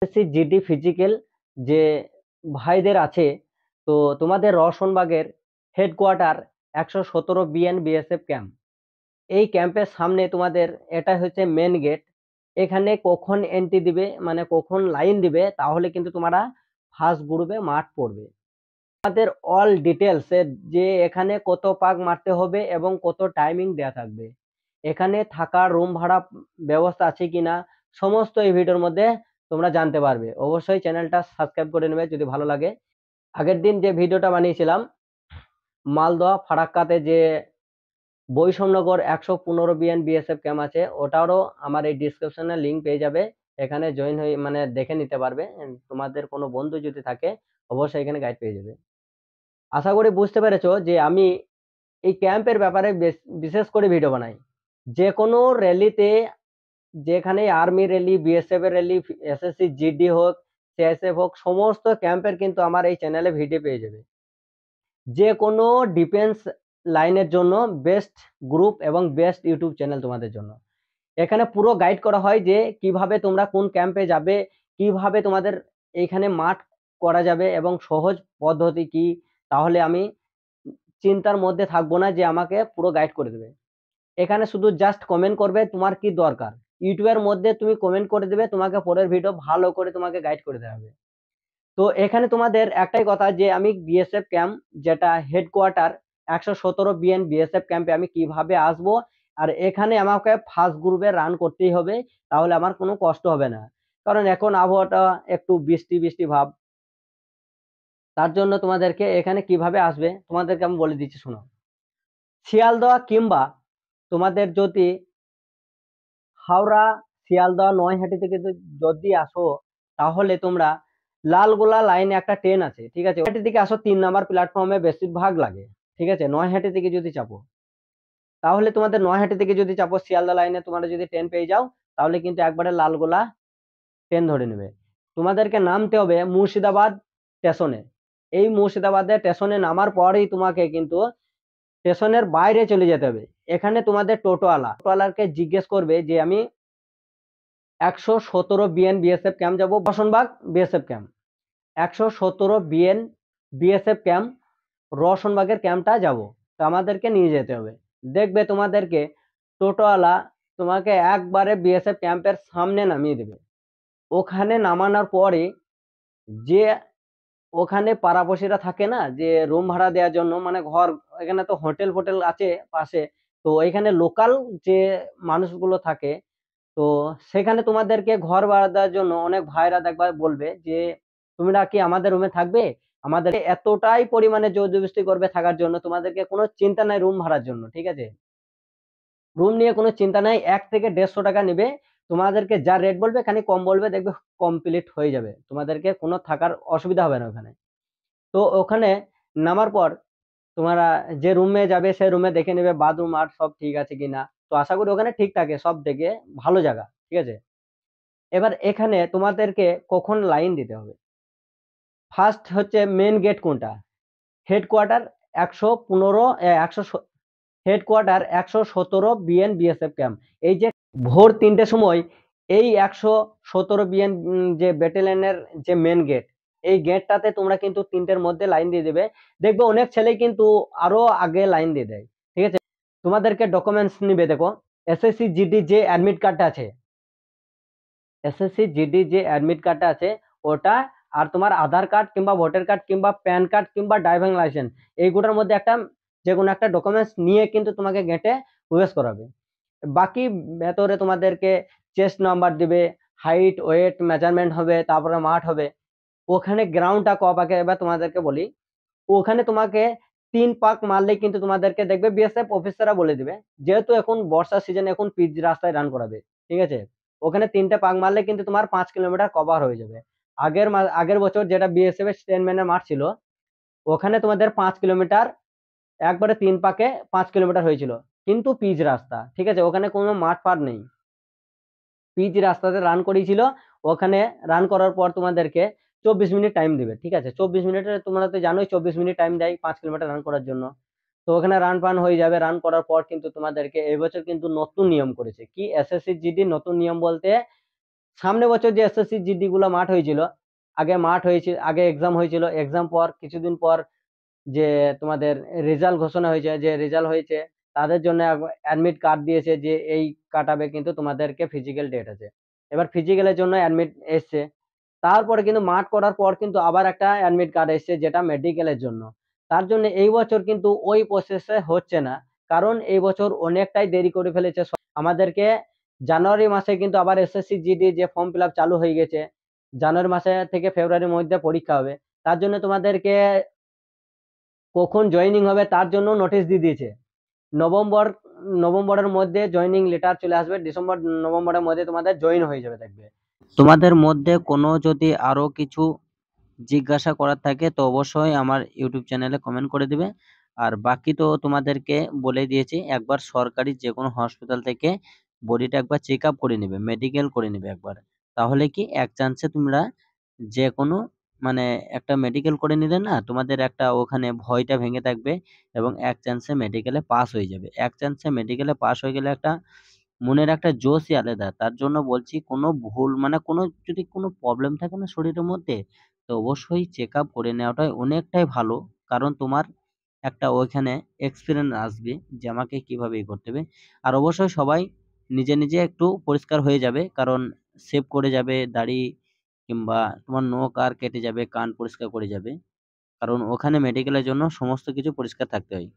SSC GD physical যে ভাইদের আছে, তো তোমাদের রওশনবাগের হেডকোয়ার্টার 117 বিএন বিএসএফ ক্যাম্প, এই ক্যাম্পের সামনে তোমাদের এটা হচ্ছে মেন গেট। এখানে কখন এন্ট্রি দিবে মানে কখন লাইন দিবে তাহলে কিন্তু তোমরা ফার্স্ট গ্রুপে মাঠ পড়বে। আমাদের অল ডিটেলস যে এখানে কত পাক মারতে হবে এবং কত টাইমিং দেয়া থাকবে, এখানে থাকার রুম ভাড়া ব্যবস্থা আছে কিনা, সমস্ত এই ভিডিওর মধ্যে তোমরা জানতে পারবে। অবশ্যই চ্যানেলটা সাবস্ক্রাইব করে নেবে যদি ভালো লাগে। আগের দিন যে ভিডিওটা বানিয়েছিলাম মালদহ ফারাক্কাতে যে বৈষম্যনগর 115 বিএন বিএসএফ ক্যাম্প আছে, ওটারও আমার এই ডিসক্রিপশনে লিঙ্ক পেয়ে যাবে। এখানে জয়েন হয়ে মানে দেখে নিতে পারবে। তোমাদের কোনো বন্ধু যদি থাকে অবশ্যই এখানে গাইড পেয়ে যাবে। আশা করি বুঝতে পেরেছো যে আমি এই ক্যাম্পের ব্যাপারে বিশেষ করে ভিডিও বানাই। যে কোনো র্যালিতে, যেখানে আর্মি র্যালি, বিএসএফ এর র্যালি, এসএসসি জিডি হোক, সিআইএসএফ হোক, সমস্ত ক্যাম্পের কিন্তু আমার এই চ্যানেলে ভিডিও পেয়ে যাবে। যে কোনো ডিফেন্স লাইনের জন্য বেস্ট গ্রুপ এবং বেস্ট ইউটিউব চ্যানেল তোমাদের জন্য। এখানে পুরো গাইড করা হয় যে কিভাবে তোমরা কোন ক্যাম্পে যাবে, কিভাবে তোমাদের এইখানে মাঠ করা যাবে এবং সহজ পদ্ধতি কি। তাহলে আমি চিন্তার মধ্যে থাকবো না যে আমাকে পুরো গাইড করে দেবে। এখানে শুধু জাস্ট কমেন্ট করবে তোমার কি দরকার, ইউটিউবের মধ্যে তুমি কমেন্ট করে দেবে, তোমাকে পরের ভিডিও ভালো করে তোমাকে গাইড করে দেওয়া হবে। তো এখানে তোমাদের একটাই কথা যে আমি বিএসএফ ক্যাম্প যেটা হেডকোয়ার্টার 117 বিএন বিএসএফ ক্যাম্পে আমি কিভাবে আসব, আর এখানে আমাকে ফার্স্ট গ্রুপে রান করতেই হবে, তাহলে আমার কোনো কষ্ট হবে না। কারণ এখন আবহাওয়াটা একটু বৃষ্টি বৃষ্টি ভাব, তার জন্য তোমাদেরকে এখানে কিভাবে আসবে তোমাদেরকে আমি বলে দিচ্ছি শোনো। শিয়ালদহ কিংবা তোমাদের যদি হাওড়া, শিয়ালদহ, নৈহাটি থেকে যদি আসো, তাহলে তোমরা লালগোলা লাইনে একটা ট্রেন আছে, ঠিক আছে, নৈহাটি থেকে আসো 3 নাম্বার প্ল্যাটফর্মে বেশিরভাগ লাগে, ঠিক আছে। নৈহাটি থেকে যদি চাপো, তাহলে তোমাদের নৈহাটি থেকে যদি চাপো শিয়ালদা লাইনে তোমরা যদি ট্রেন পেয়ে যাও, তাহলে কিন্তু একবারে লালগোলা ট্রেন ধরে নেবে। তোমাদেরকে নামতে হবে মুর্শিদাবাদ স্টেশনে। এই মুর্শিদাবাদের স্টেশনে নামার পরেই তোমাকে কিন্তু স্টেশনের বাইরে চলে যেতে হবে। এখানে তোমাদের টোটোওয়ালাকে জিজ্ঞেস করবে যে আমি 117 বিএন বিএসএফ ক্যাম্প যাবো, Roshanbagh BSF camp, 117 BN BSF camp রওশনবাগের ক্যাম্পটা যাব, তো আমাদেরকে নিয়ে যেতে হবে। দেখবে তোমাদেরকে টোটোওয়ালা তোমাকে একবারে বিএসএফ ক্যাম্পের সামনে নামিয়ে দেবে। ওখানে নামানোর পরে যে ওখানে পাড়াপড়শিরা থাকে না যে রুম ভাড়া দেওয়ার জন্য, মানে ঘর, এখানে তো হোটেল ফোটেল আছে পাশে, তো এখানে লোকাল যে মানুষগুলো থাকে, তো সেখানে তোমাদেরকে ঘর ভাড়া দেওয়ার জন্য অনেক ভাইরা দেখবা বলবে যে তোমরা কি আমাদের রুমে থাকবে। আমাদের এতটাই পরিমাণে জোর জবরদস্তি করবে থাকার জন্য, তোমাদেরকে কোনো চিন্তা নাই রুম ভাড়ার জন্য, ঠিক আছে। রুম নিয়ে কোনো চিন্তা নাই, 1 থেকে 150 টাকা নেবে। তোমাদেরকে যা রেট বলবে খানি কম বলবে, দেখবে কমপ্লিট হয়ে যাবে, তোমাদেরকে কোনো থাকার অসুবিধা হবে না ওখানে। তো ওখানে নামার পর তোমরা যে রুমে যাবে সেই রুমে দেখে নেবে বাথরুম আর সব ঠিক আছে কিনা। তো আশা করি ওখানে ঠিক থাকে, সব দেখে ভালো জায়গা, ঠিক আছে। এবার এখানে তোমাদেরকে কখন লাইন দিতে হবে, ফার্স্ট হচ্ছে মেন গেট কোনটা, হেডকোয়ার্টার 115 একশো হেডকোয়ার্টার 117 বিএন বিএসএফ ক্যাম্প। এই যে ভোর 3টের সময় এই 117 বিএন যে ব্যাটালিয়নের যে মেন গেট, এই গেটটাতে তোমরা কিন্তু 3টের মধ্যে লাইন দিয়ে দেবে। দেখবে অনেক ছেলে কিন্তু আরো আগে লাইন দিয়ে দেয়, ঠিক আছে। তোমাদেরকে ডকুমেন্টস নিবে, দেখো এসএসসি জিডি যে অ্যাডমিট কার্ডটা আছে, এসএসসি জিডি যে অ্যাডমিট কার্ডটা আছে ওটা, আর তোমার আধার কার্ড কিংবা ভোটার কার্ড কিংবা প্যান কার্ড কিংবা ড্রাইভিং লাইসেন্স, এইগুলোর মধ্যে একটা যে কোনো একটা ডকুমেন্টস নিয়ে কিন্তু তোমাকে গেটে প্রবেশ করাবে। বাকি ভেতরে তোমাদেরকে চেস্ট নাম্বার দিবে, হাইট ওয়েট মেজারমেন্ট হবে, তারপরে মাঠ হবে। ওখানে গ্রাউন্ডটা কপাকে এবার তোমাদেরকে বলি, ওখানে তোমাকে 3 পাক মারলে কিন্তু তোমাদেরকে দেখবে বিএসএফ অফিসাররা বলে দিবে, যেহেতু এখন বর্ষার সিজন, এখন পিচ রাস্তায় রান করাবে, ঠিক আছে। ওখানে 3টে পাক মারলে কিন্তু তোমার 5 কিলোমিটার কভার হয়ে যাবে। আগের বছর যেটা বিএসএফ এর স্টেনম্যানের মাঠ ছিল, ওখানে তোমাদের 5 কিলোমিটার একবারে 3 পাকে 5 কিলোমিটার হয়েছিল, কিন্তু পিচ রাস্তা, ঠিক আছে, ওখানে কোনো মাঠ ফাট নেই, পিচ রাস্তাতে রান করিয়েছিল। ওখানে রান করার পর তোমাদেরকে 24 মিনিট টাইম দিবে, ঠিক আছে। 24 মিনিটে তোমরা তো জানোই 24 মিনিট টাইম দেয় 5 কিলোমিটার রান করার জন্য। তো ওখানে রান পান হয়ে যাবে। রান করার পর কিন্তু তোমাদেরকে এবছর কিন্তু নতুন নিয়ম করেছে কি, এসএসসি জিডি নতুন নিয়ম বলতে সামনে বছর যে এসএসসি জিডি গুলো মাঠ হয়েছিল, আগে এক্সাম হয়েছিল, এক্সাম পর কিছুদিন পর যে তোমাদের রেজাল্ট ঘোষণা হয়েছে, যে রেজাল্ট হয়েছে তাদের জন্য অ্যাডমিট কার্ড দিয়েছে যে এই কাটাবে, কিন্তু তোমাদেরকে ফিজিক্যাল ডেট আছে। এবার ফিজিক্যালের জন্য অ্যাডমিট এসছে, তারপরে কিন্তু মাঠ করার পর কিন্তু আবার একটা অ্যাডমিট কার্ড এসছে যেটা মেডিকেলের জন্য। তার জন্য এই বছর কিন্তু ওই প্রসেসে হচ্ছে না, কারণ এই বছর অনেকটাই দেরি করে ফেলেছে আমাদেরকে। জানুয়ারি মাসে কিন্তু আবার এসএসসি জিডি যে ফর্ম ফিল আপ চালু হয়ে গেছে, জানুয়ারি মাসে থেকে ফেব্রুয়ারির মধ্যে পরীক্ষা হবে। তার জন্য তোমাদেরকে কখন জয়েনিং হবে তার জন্য নোটিশ দিয়ে দিয়েছে। নভেম্বর নভেম্বরের মধ্যে জয়েনিং লেটার চলে আসবে, ডিসেম্বর নভেম্বরের মধ্যে তোমাদের জয়েন হয়ে যাবে দেখবে। তোমাদের মধ্যে কোনো যদি আরো কিছু জিজ্ঞাসা করার থাকে তো অবশ্যই আমার ইউটিউব চ্যানেলে কমেন্ট করে দিবে। আর বাকি তো তোমাদেরকে বলে দিয়েছি, একবার সরকারি যে কোনো হসপিটাল থেকে বডিটা একবার চেক আপ করে নেবে, মেডিকেল করে নেবে একবার। তাহলে কি এক চান্সে তোমরা যে কোনো মানে একটা মেডিকেল করে নিলে না, তোমাদের একটা ওখানে ভয়টা ভেঙে থাকবে এবং এক চান্সে মেডিকেলে পাস হয়ে যাবে। এক চান্সে মেডিকেলে পাস হয়ে গেলে একটা মনের একটা জোশই আলাদা। তার জন্য বলছি, কোনো ভুল মানে কোনো যদি কোনো প্রবলেম থাকে না শরীরের মধ্যে, তো অবশ্যই চেক আপ করে নেওয়াটাই অনেকটাই ভালো। কারণ তোমার একটা ওইখানে এক্সপিরিয়েন্স আসবে যে আমাকে কিভাবে করতে হবে। আর অবশ্যই সবাই নিজে নিজে একটু পরিষ্কার হয়ে যাবে, কারণ সেভ করে যাবে দাড়ি, কিংবা তোমার নখ আর কেটে যাবে, কান পরিষ্কার করে যাবে, কারণ ওখানে মেডিকেলের জন্য সমস্ত কিছু পরিষ্কার থাকতে হয়।